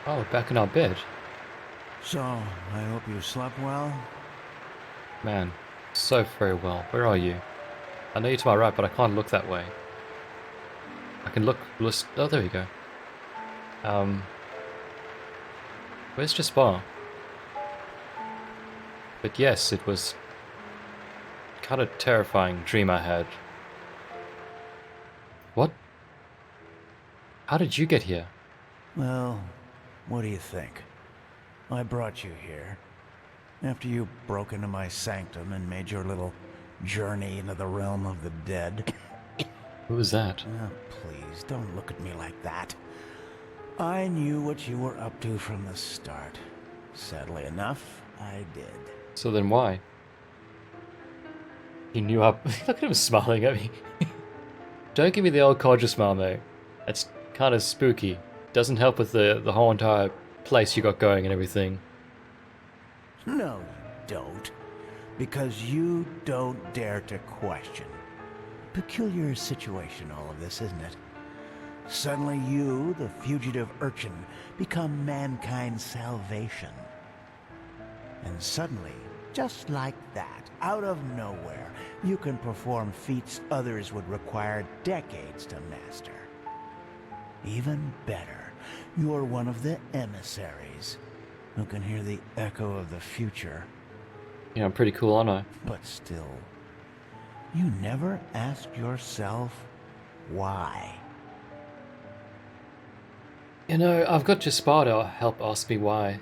Oh, we're back in our bed. So, I hope you slept well? Man, so very well. Where are you? I know you're to my right, but I can't look that way. I can look... Oh, there we go. Um, where's Jaspar? But yes, it was kind of terrifying dream I had. What? How did you get here? Well, what do you think? I brought you here. After you broke into my sanctum and made your little journey into the realm of the dead. Who was that? Oh, please, don't look at me like that. I knew what you were up to from the start. Sadly enough, I did. So then why? He knew up. Look at him smiling at me. Don't give me the old codger smile, mate. That's kind of spooky. Doesn't help with the whole entire place you got going and everything. No, you don't. Because you don't dare to question. Peculiar situation, all of this, isn't it? Suddenly you, the fugitive urchin, become mankind's salvation. And suddenly, just like that, out of nowhere, you can perform feats others would require decades to master. Even better, you're one of the emissaries who can hear the echo of the future. Yeah, I'm pretty cool, aren't I? But still, you never asked yourself why. You know, I've got Jaspar to help ask me why.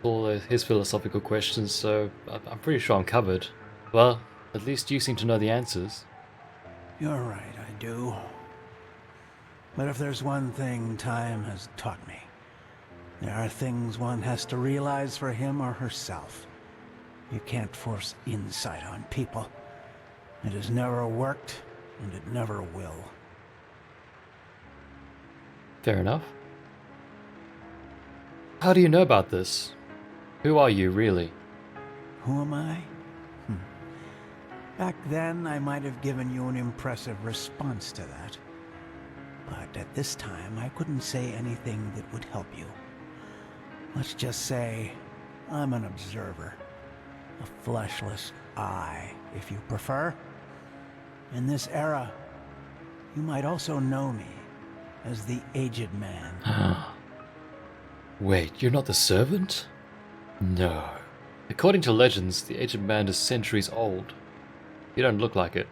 All his philosophical questions, so I'm pretty sure I'm covered. Well, at least you seem to know the answers. You're right, I do. But if there's one thing time has taught me, there are things one has to realize for him or herself. You can't force insight on people. It has never worked, and it never will. Fair enough. How do you know about this? Who are you, really? Who am I? Back then, I might have given you an impressive response to that. But at this time, I couldn't say anything that would help you. Let's just say, I'm an observer. A fleshless eye, if you prefer. In this era, you might also know me as the Aged Man. Wait, you're not the servant? No. According to legends, the Aged Man is centuries old. You don't look like it.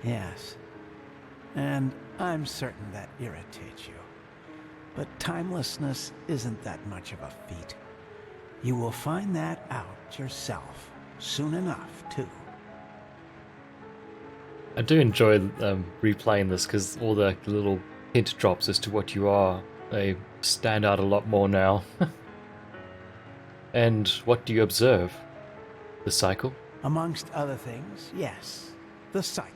Yes. And I'm certain that irritates you. But timelessness isn't that much of a feat. You will find that out yourself soon enough, too. I do enjoy replaying this because all the little hint drops as to what you are, they stand out a lot more now. And what do you observe? The cycle? Amongst other things, yes, the cycle.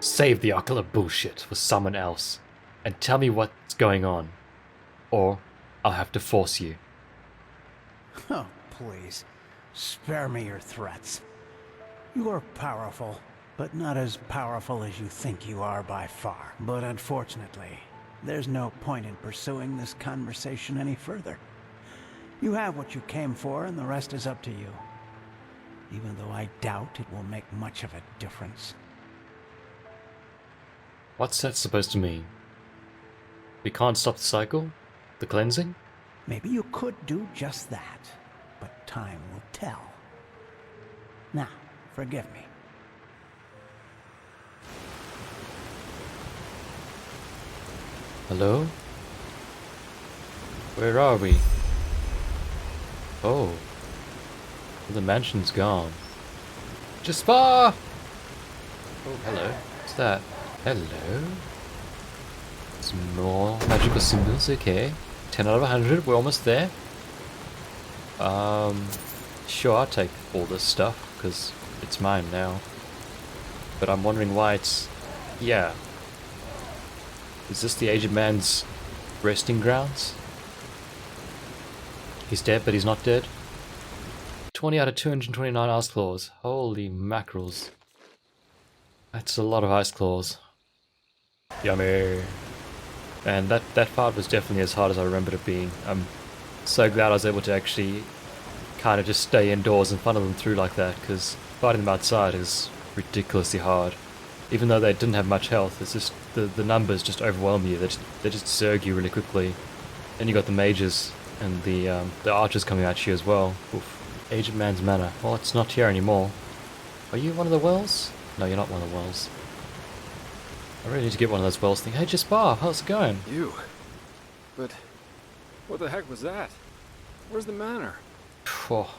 Save the ocular bullshit for someone else and tell me what's going on. Or I'll have to force you. Oh, please, spare me your threats. You are powerful, but not as powerful as you think you are by far. But unfortunately, there's no point in pursuing this conversation any further. You have what you came for, and the rest is up to you. Even though I doubt it will make much of a difference. What's that supposed to mean? We can't stop the cycle? The cleansing? Maybe you could do just that, but time will tell. Now, forgive me. Hello? Where are we? Oh. The mansion's gone. Jaspar! Oh, hello. What's that? Hello? Some more magical symbols, okay. 10 out of 100, we're almost there. Sure, I'll take all this stuff, because it's mine now. But I'm wondering why it's... yeah. Is this the Aged Man's resting grounds? He's dead, but he's not dead. 20 out of 229 ice claws. Holy mackerels. That's a lot of ice claws. Yummy. And that part was definitely as hard as I remembered it being. I'm so glad I was able to actually kind of just stay indoors and funnel them through like that, because fighting them outside is ridiculously hard. Even though they didn't have much health, it's just the numbers just overwhelm you. They just zerg you really quickly. Then you got the mages and the archers coming at you as well. Oof. Aged Man's Manor. Well, it's not here anymore. Are you one of the wells? No, you're not one of the wells. I really need to get one of those wells things. Hey, Jaspar, how's it going? You? But what the heck was that? Where's the manor? Oh,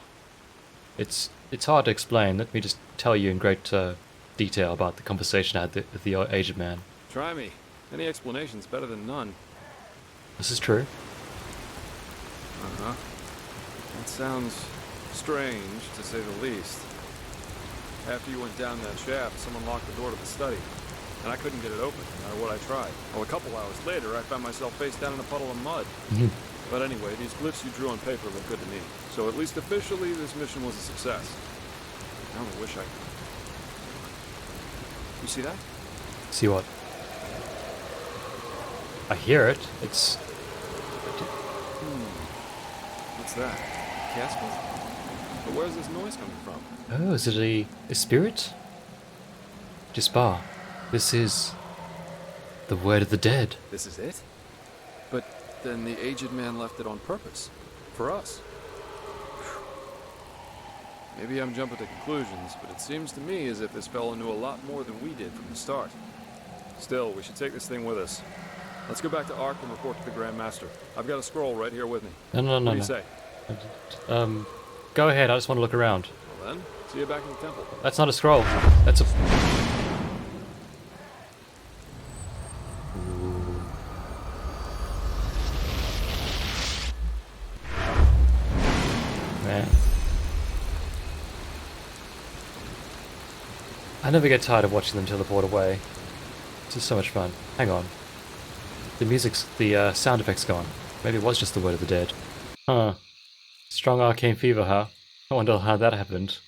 it's hard to explain. Let me just tell you in great detail about the conversation I had with the aged man. Try me. Any explanation's better than none. This is true. Uh-huh. That sounds strange, to say the least. After you went down that shaft, someone locked the door to the study, and I couldn't get it open, no matter what I tried. Well, a couple hours later, I found myself face down in a puddle of mud. But anyway, these glyphs you drew on paper look good to me. So at least officially, this mission was a success. I only wish I could. You see that? See what? I hear it. It's... What's that? Casket? But where's this noise coming from? Oh, is it a spirit? Jaspar, this is the word of the dead. This is it? But then the aged man left it on purpose. For us. Maybe I'm jumping to conclusions, but it seems to me as if this fellow knew a lot more than we did from the start. Still, we should take this thing with us. Let's go back to Ark and report to the Grand Master. I've got a scroll right here with me. No. What do you say? Go ahead, I just want to look around. Well then, see you back in the temple. That's not a scroll. That's a... Ooh. Man. I never get tired of watching them teleport away. It's just so much fun. Hang on. The sound effect's gone. Maybe it was just the word of the dead. Huh. Strong arcane fever, huh? I wonder how that happened.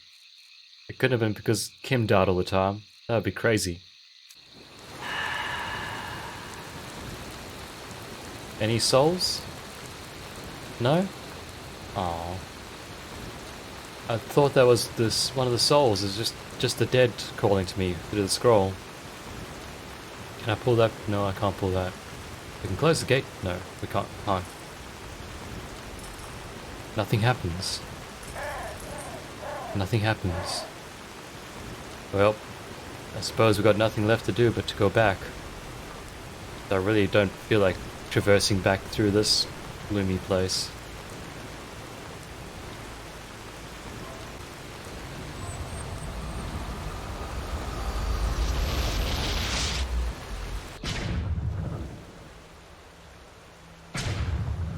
It couldn't have been because Kim died all the time. That would be crazy. Any souls? No? Oh. I thought that was one of the souls is just the dead calling to me through the scroll. Can I pull that? No, I can't pull that. We can close the gate? No, we can't. Fine. Nothing happens. Nothing happens. Well, I suppose we've got nothing left to do but to go back. I really don't feel like traversing back through this gloomy place.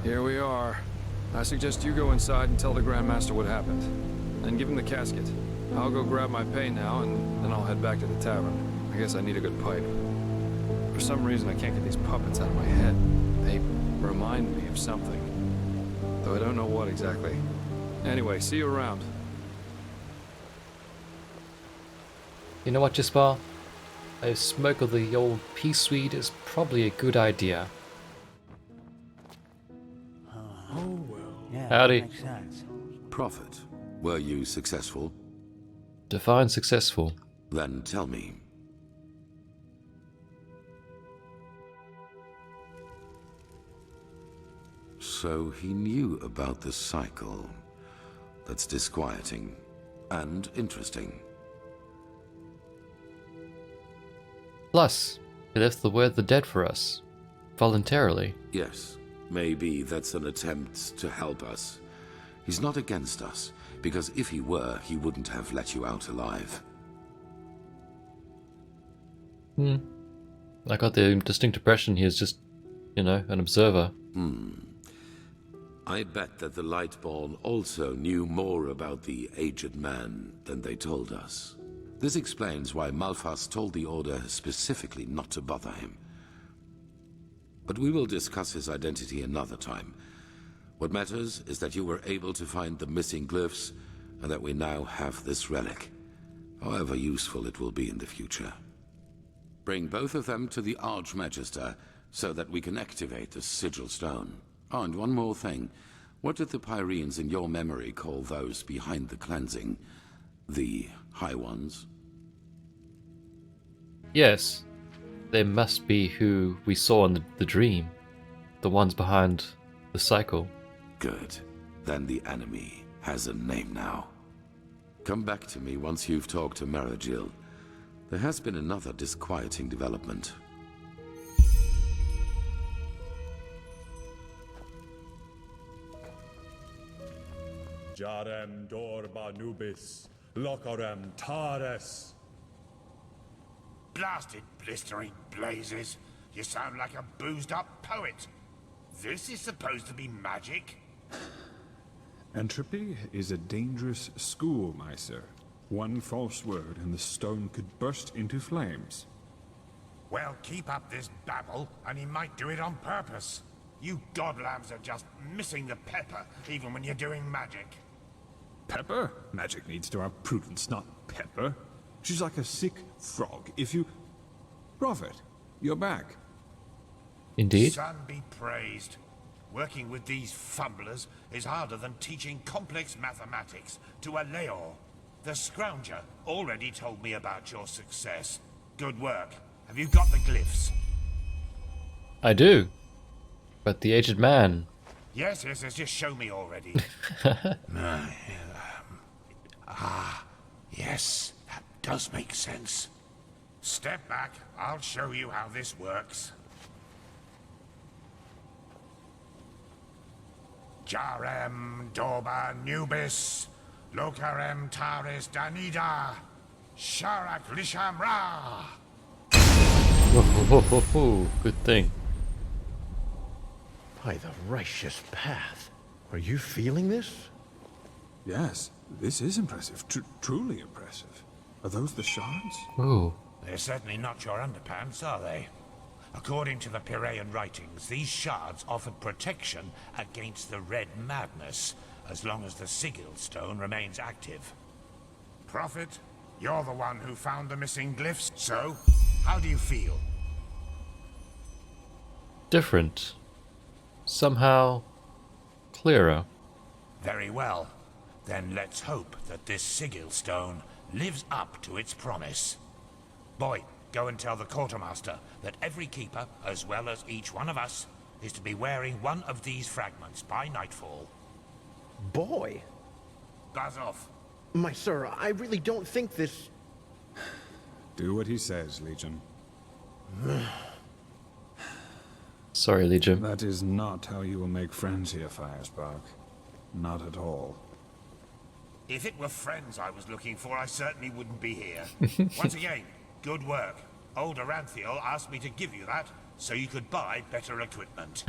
Here we are. I suggest you go inside and tell the Grand Master what happened. Then give him the casket. I'll go grab my pay now, and then I'll head back to the tavern. I guess I need a good pipe. For some reason, I can't get these puppets out of my head. They remind me of something. Though I don't know what exactly. Anyway, see you around. You know what, Jaspar? A smoke of the old peace weed is probably a good idea. Oh, well. Yeah, Howdy. that makes sense. Prophet, were you successful? Define successful. Then tell me. So he knew about the cycle. That's disquieting and interesting. Plus, he left the word of the dead for us. Voluntarily. Yes, maybe that's an attempt to help us. He's not against us, because if he were, he wouldn't have let you out alive. I got the distinct impression he is just, you know, an observer. I bet that the Lightborn also knew more about the aged man than they told us. This explains why Malphas told the Order specifically not to bother him. But we will discuss his identity another time. What matters is that you were able to find the missing glyphs, and that we now have this relic, however useful it will be in the future. Bring both of them to the Archmagister, so that we can activate the sigil stone. Oh, and one more thing. What did the Pyreans in your memory call those behind the cleansing? The High Ones? Yes, they must be who we saw in the dream. The ones behind the cycle. Good. Then the enemy has a name now. Come back to me once you've talked to Maragil. There has been another disquieting development. Jarem dorba nubis, locorem tares. Blasted blistering blazes. You sound like a boozed-up poet. This is supposed to be magic? Entropy is a dangerous school, my sir. One false word and the stone could burst into flames. Well, keep up this babble, and he might do it on purpose. You godlambs are just missing the pepper, even when you're doing magic. Pepper? Magic needs to have prudence, not pepper. She's like a sick frog. If you... Prophet, you're back. Indeed. Son be praised. Working with these fumblers is harder than teaching complex mathematics to a Leor. The Scrounger already told me about your success. Good work. Have you got the glyphs? I do. But the aged man. Yes, just show me already. Yes, that does make sense. Step back, I'll show you how this works. Jarem Dorba Nubis, Locarem Taris Danida, Sharak Lisham Ra. Whoa, good thing. By the righteous path. Are you feeling this? Yes, this is impressive. Truly impressive. Are those the shards? Ooh. They're certainly not your underpants, are they? According to the Piraean writings, these shards offered protection against the Red Madness, as long as the sigil stone remains active. Prophet, you're the one who found the missing glyphs, so how do you feel? Different. Somehow clearer. Very well. Then let's hope that this sigil stone lives up to its promise. Boy, go and tell the quartermaster that every keeper, as well as each one of us, is to be wearing one of these fragments by nightfall. Boy! Buzz off. My sir, I really don't think this... Do what he says, Legion. Sorry, Legion. That is not how you will make friends here, Firespark. Not at all. If it were friends I was looking for, I certainly wouldn't be here. Once again, good work. Old Aranthiel asked me to give you that, so you could buy better equipment.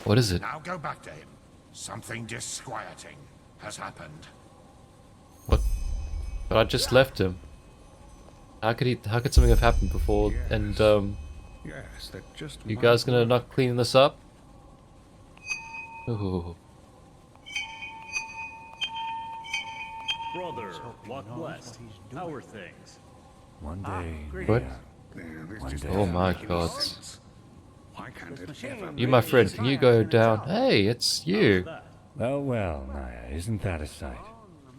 What is it? Now go back to him. Something disquieting has happened. What? But I just left him. How could something have happened before? And Yes, that just you guys gonna not clean this up? Ooh. Brother, walk west. How are things? One day. What? One day. Oh my god. Why can't it ever You, my friend, can you go down? Hey, it's you. Well, well, Naya, isn't that a sight?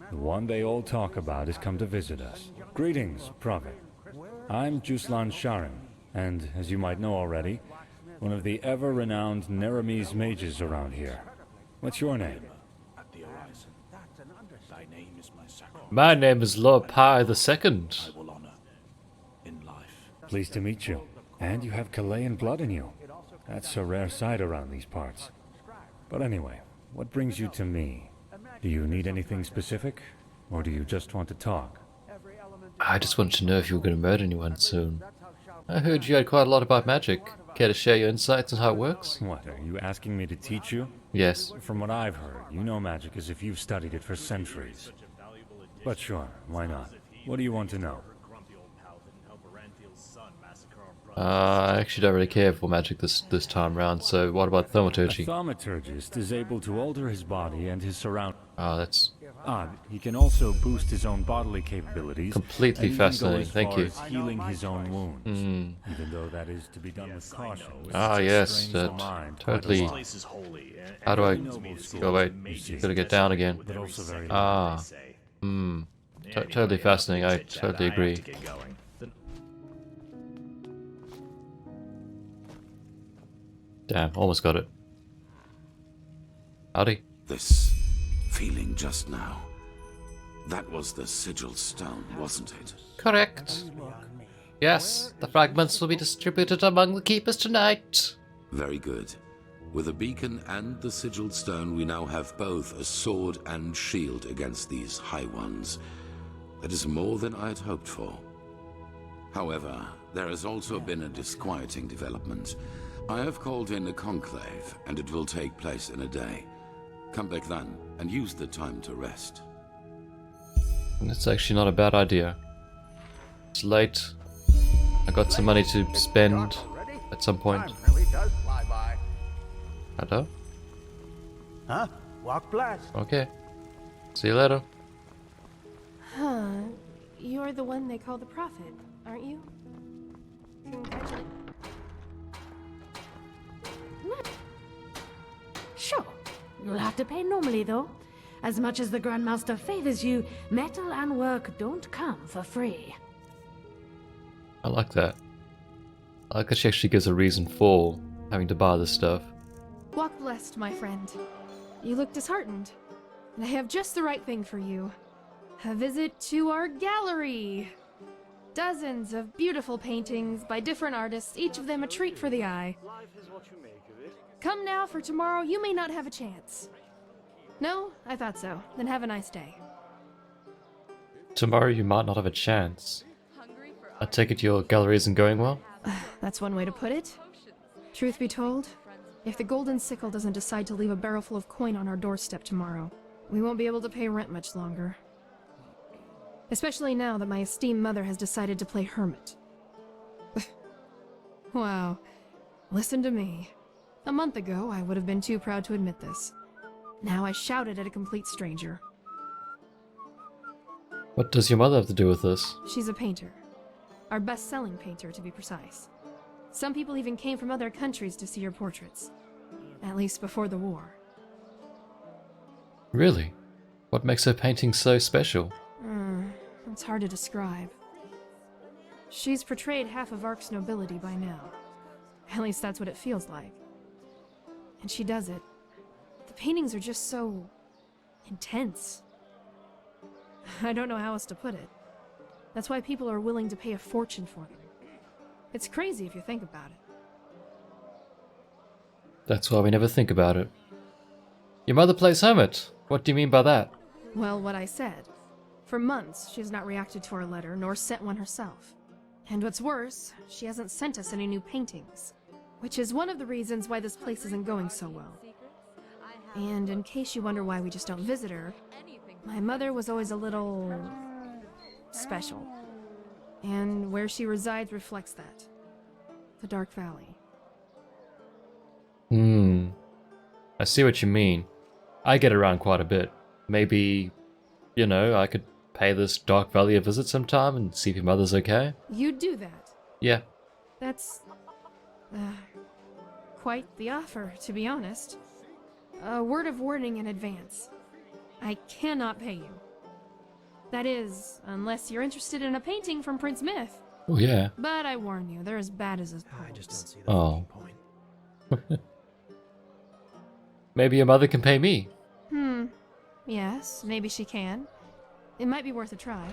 The one they all talk about has come to visit us. Greetings, Prophet. I'm Juslan Sharim, and, as you might know already, one of the ever-renowned Neremes mages around here. What's your name? My name is Lord Pi II. Pleased to meet you. And you have Chilean blood in you. That's a rare sight around these parts. But anyway, what brings you to me? Do you need anything specific? Or do you just want to talk? I just wanted to know if you were going to murder anyone soon. I heard you had quite a lot about magic. Care to share your insights on how it works? What, are you asking me to teach you? Yes. From what I've heard, you know magic as if you've studied it for centuries. But sure, why not? What do you want to know? I actually don't really care for magic this time round, so what about A thaumaturgy? thaumaturgist is able to alter his body and his surroundings. Ah, that's He can also boost his own bodily capabilities. Completely and even go fascinating, as thank far you. as healing his own wounds, even though that is to be done with caution. which Ah, yes, strains that the mind quite a totally. lot. Place is holy. How do I? Noble school, Oh wait, you see. gotta get down again. But also very Ah, totally fascinating. I totally agree. Damn, almost got it. Howdy. This feeling just now. That was the sigil stone, wasn't it? Correct. Yes, the fragments will be distributed among the keepers tonight. Very good. With the beacon and the sigil stone, we now have both a sword and shield against these High Ones. That is more than I had hoped for. However, there has also been a disquieting development. I have called in a conclave, and it will take place in a day. Come back then, and use the time to rest. That's actually not a bad idea. It's late. I got some money to spend at some point. Really does fly by. Hello? Huh? Walk blessed. Okay. See you later. Huh. You're the one they call the prophet, aren't you? Congratulations. Sure. You'll have to pay normally, though. As much as the Grandmaster favors you, metal and work don't come for free. I like that. I like that she actually gives a reason for having to buy this stuff. Walk blessed, my friend. You look disheartened. And I have just the right thing for you. A visit to our gallery. Dozens of beautiful paintings by different artists, each of them a treat for the eye. Come now, for tomorrow you may not have a chance. No? I thought so. Then have a nice day. Tomorrow you might not have a chance. I take it your gallery isn't going well? That's one way to put it. Truth be told, if the Golden Sickle doesn't decide to leave a barrel full of coin on our doorstep tomorrow, we won't be able to pay rent much longer. Especially now that my esteemed mother has decided to play hermit. Wow. Listen to me. A month ago, I would have been too proud to admit this. Now I shouted at a complete stranger. What does your mother have to do with this? She's a painter. Our best-selling painter, to be precise. Some people even came from other countries to see her portraits. At least before the war. Really? What makes her painting so special? It's hard to describe. She's portrayed half of Ark's nobility by now. At least that's what it feels like. And she does it. The paintings are just so... intense. I don't know how else to put it. That's why people are willing to pay a fortune for them. It's crazy if you think about it. That's why we never think about it. Your mother plays hermit. What do you mean by that? Well, what I said. For months, she has not reacted to our letter, nor sent one herself. And what's worse, she hasn't sent us any new paintings. Which is one of the reasons why this place isn't going so well. And in case you wonder why we just don't visit her, my mother was always a little... special. And where she resides reflects that. The Dark Valley. I see what you mean. I get around quite a bit. Maybe, you know, I could pay this Dark Valley a visit sometime and see if your mother's okay? You'd do that. Yeah. That's... quite the offer, to be honest. A word of warning in advance. I cannot pay you. That is, unless you're interested in a painting from Prince Myth. Oh, yeah. But I warn you, they're as bad as his poems. I just don't see the Oh. point. Maybe your mother can pay me. Yes, maybe she can. It might be worth a try.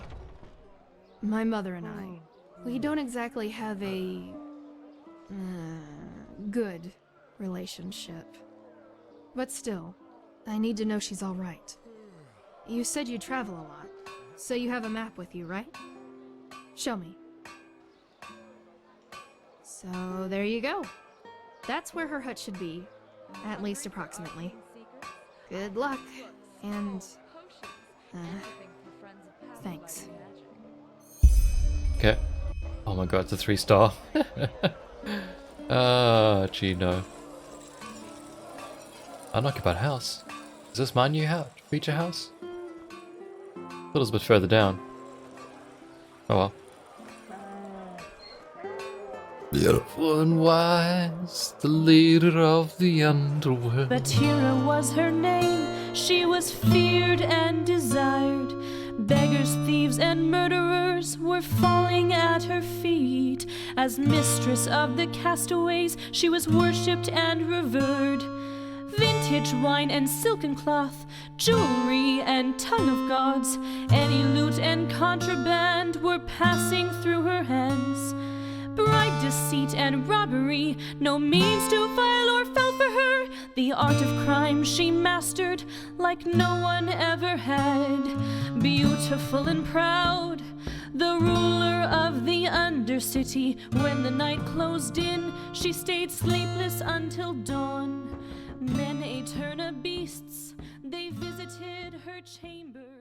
My mother and I, we don't exactly have a... good relationship. But still, I need to know she's alright. You said you travel a lot, so you have a map with you, right? Show me. So, there you go. That's where her hut should be, at least approximately. Good luck, and... thanks. Okay. Oh my god, it's a 3-star. Ah, gee, no. Unoccupied house. Is this my new house? Feature house? Thought it was a bit further down. Oh well. Beautiful and wise, the leader of the underworld. Batira was her name, she was feared and desired. Beggars, thieves, and murderers were falling at her feet. As mistress of the castaways, she was worshipped and revered. Vintage wine and silken cloth, jewelry and tongue of gods, any loot and contraband were passing through her hands. Bribe, deceit, and robbery, no means too vile or fell for her. The art of crime she mastered like no one ever had. Beautiful and proud, the ruler of the Undercity. When the night closed in, she stayed sleepless until dawn. Men ate her beasts, they visited her chamber.